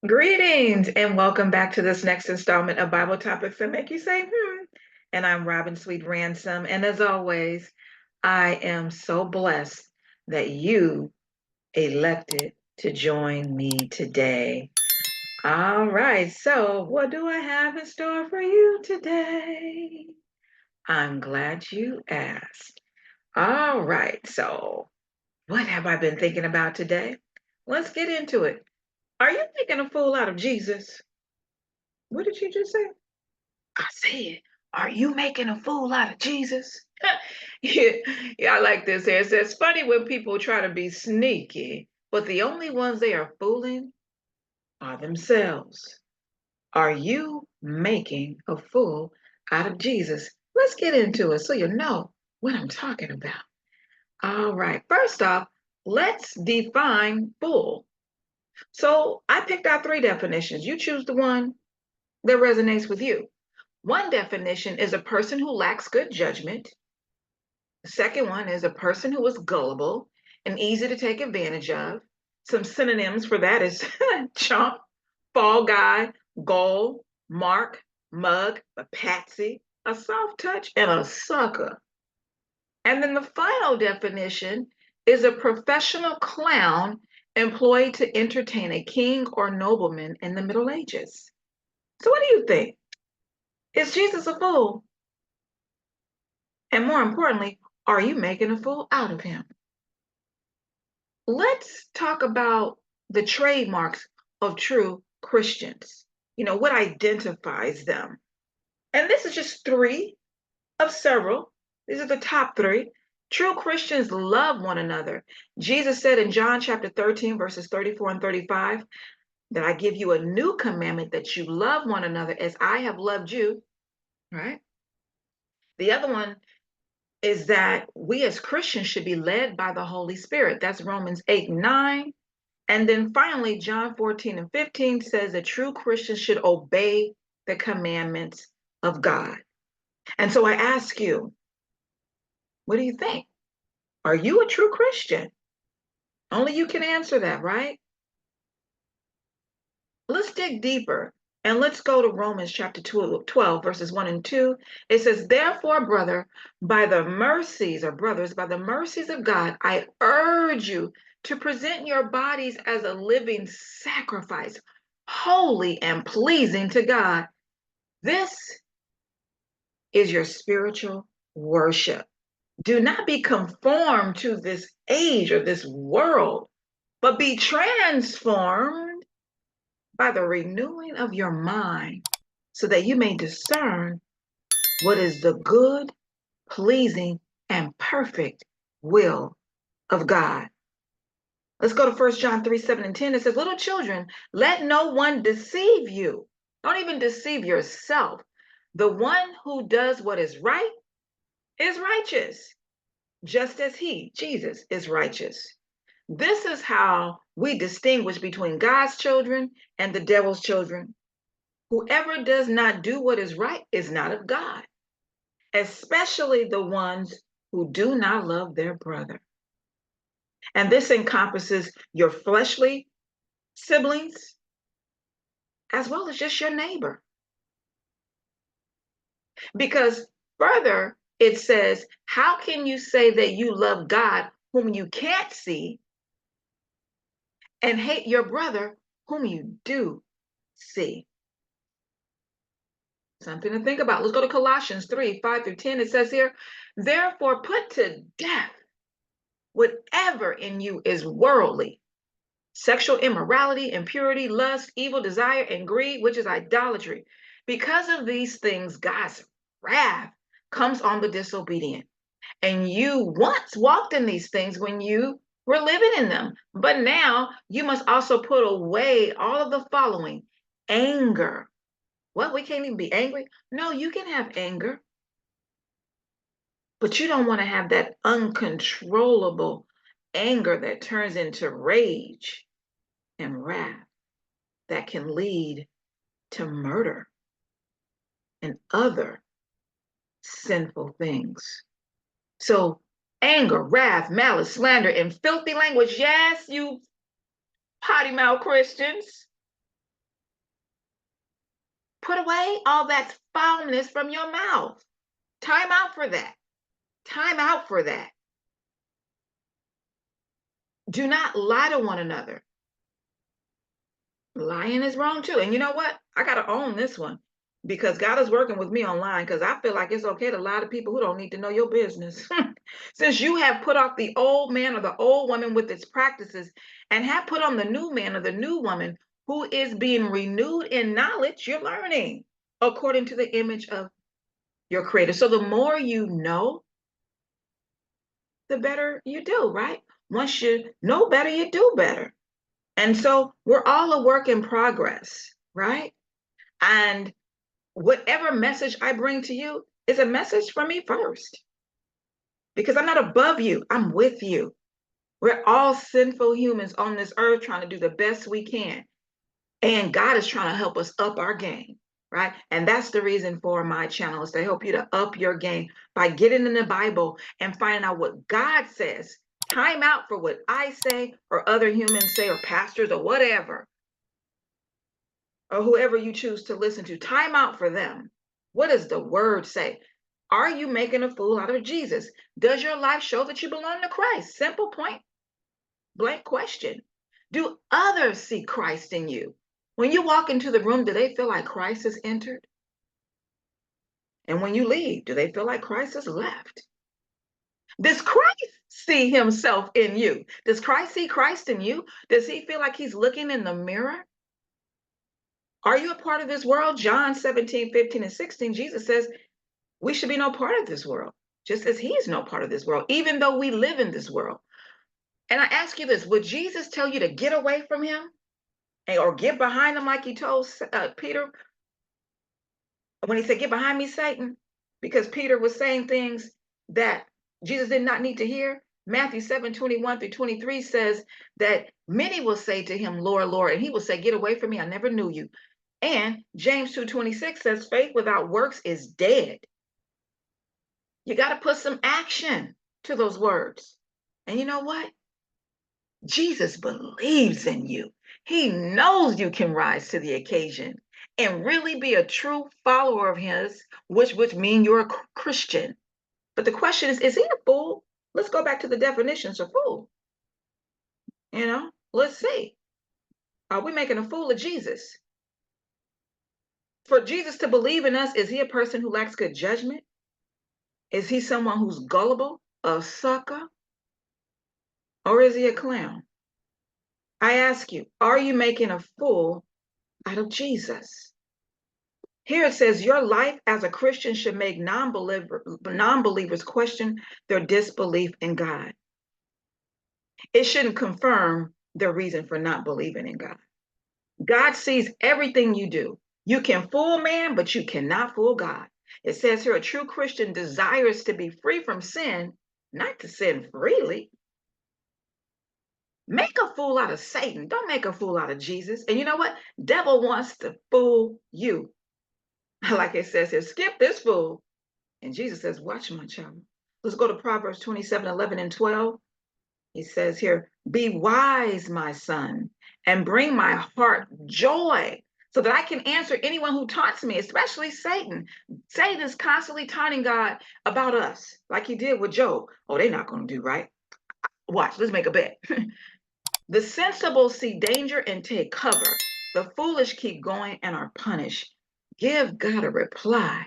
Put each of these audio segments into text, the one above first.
Greetings and welcome back to this next installment of Bible Topics that make you say, hmm. And I'm Robin Sweet Ransom. And as always, I am so blessed that you elected to join me today. All right, so what do I have in store for you today? I'm glad you asked. All right, so what have I been thinking about today? Let's get into it. Are you making a fool out of Jesus? What did you just say? I said, are you making a fool out of Jesus? yeah, yeah, I like this here. It says, funny when people try to be sneaky, but the only ones they are fooling are themselves. Are you making a fool out of Jesus? Let's get into it so you know what I'm talking about. All right. First off, let's define fool. So I picked out three definitions. You choose the one that resonates with you. One definition is a person who lacks good judgment. The second one is a person who is gullible and easy to take advantage of. Some synonyms for that is chump, fall guy, gull, mark, mug, a patsy, a soft touch, and a sucker. And then the final definition is a professional clown employed to entertain a king or nobleman in the Middle Ages. So, what do you think? Is Jesus a fool? And more importantly, are you making a fool out of him? Let's talk about the trademarks of true Christians. What identifies them? And this is just three of several. These are the top three. True Christians love one another. Jesus said in John chapter 13, verses 34 and 35, that I give you a new commandment that you love one another as I have loved you. Right? The other one is that we as Christians should be led by the Holy Spirit. That's Romans 8 and 9. And then finally, John 14 and 15 says that true Christians should obey the commandments of God. And so I ask you, what do you think? Are you a true Christian? Only you can answer that, right? Let's dig deeper and let's go to Romans chapter 12, verses 1 and 2. It says, therefore, brother, by the mercies, or brothers, by the mercies of God, I urge you to present your bodies as a living sacrifice, holy and pleasing to God. This is your spiritual worship. Do not be conformed to this age or this world, but be transformed by the renewing of your mind, so that you may discern what is the good, pleasing, and perfect will of God. Let's go to 1 John 3, 7 and 10. It says, little children, let no one deceive you. Don't even deceive yourself. The one who does what is right is righteous, just as he, Jesus, is righteous. This is how we distinguish between God's children and the devil's children. Whoever does not do what is right is not of God, especially the ones who do not love their brother. And this encompasses your fleshly siblings as well as just your neighbor. Because further, it says, how can you say that you love God whom you can't see and hate your brother whom you do see? Something to think about. Let's go to Colossians 3, 5 through 10. It says here, therefore put to death whatever in you is worldly, sexual immorality, impurity, lust, evil desire, and greed, which is idolatry. Because of these things, God's wrath comes on the disobedient. And you once walked in these things when you were living in them. But now you must also put away all of the following: anger. What? We can't even be angry? No, you can have anger, but you don't want to have that uncontrollable anger that turns into rage and wrath that can lead to murder and other sinful things. So, anger, wrath, malice, slander, and filthy language. Yes, you potty mouth Christians. Put away all that foulness from your mouth. Time out for that. Time out for that. Do not lie to one another. Lying is wrong too. And you know what? I got to own this one because God is working with me online because I feel like it's okay to lie to people who don't need to know your business. Since you have put off the old man or the old woman with its practices and have put on the new man or the new woman who is being renewed in knowledge, you're learning according to the image of your creator. So the more you know, the better you do, right? Once you know better, you do better. And so we're all a work in progress, right? And whatever message I bring to you is a message from me first, because I'm not above you, I'm with you. We're all sinful humans on this earth trying to do the best we can. And God is trying to help us up our game, right? And that's the reason for my channel is to help you to up your game by getting in the Bible and finding out what God says. Time out for what I say or other humans say or pastors or whatever, or whoever you choose to listen to. Time out for them. What does the word say? Are you making a fool out of Jesus? Does your life show that you belong to Christ? Simple point blank question. Do others see Christ in you? When you walk into the room, do they feel like Christ has entered? And when you leave, do they feel like Christ has left? Does Christ see himself in you? Does Christ see Christ in you? Does he feel like he's looking in the mirror? Are you a part of this world? John 17, 15, and 16, Jesus says we should be no part of this world, just as he is no part of this world, even though we live in this world. And I ask you this, would Jesus tell you to get away from him or get behind him like he told Peter when he said, get behind me, Satan? Because Peter was saying things that Jesus did not need to hear. Matthew 7, 21 through 23 says that many will say to him, Lord, Lord, and he will say, get away from me, I never knew you. And James 2:26 says, faith without works is dead. You got to put some action to those words. And you know what? Jesus believes in you. He knows you can rise to the occasion and really be a true follower of his, which mean you're a Christian. But the question is he a fool? Let's go back to the definitions of fool. Let's see. Are we making a fool of Jesus? For Jesus to believe in us, is he a person who lacks good judgment? Is he someone who's gullible, a sucker, or is he a clown? I ask you, are you making a fool out of Jesus? Here it says your life as a Christian should make non-believers question their disbelief in God. It shouldn't confirm their reason for not believing in God. God sees everything you do. You can fool man, but you cannot fool God. It says here a true Christian desires to be free from sin, not to sin freely. Make a fool out of Satan. Don't make a fool out of Jesus. And you know what? Devil wants to fool you. Like it says here, skip this fool. And Jesus says, watch my child. Let's go to Proverbs 27, 11 and 12. He says here, be wise, my son, and bring my heart joy so that I can answer anyone who taunts me, especially Satan. Satan is constantly taunting God about us, like he did with Job. Oh, they're not going to do right. Watch, let's make a bet. The sensible see danger and take cover. The foolish keep going and are punished. Give God a reply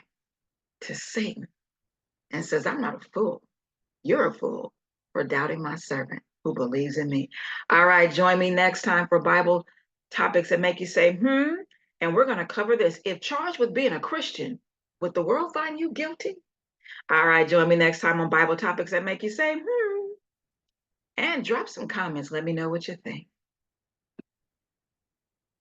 to Satan and says, I'm not a fool. You're a fool for doubting my servant who believes in me. All right, join me next time for Bible topics that make you say, and we're going to cover this. If charged with being a Christian, would the world find you guilty? All right, join me next time on Bible topics that make you say, and drop some comments. Let me know what you think.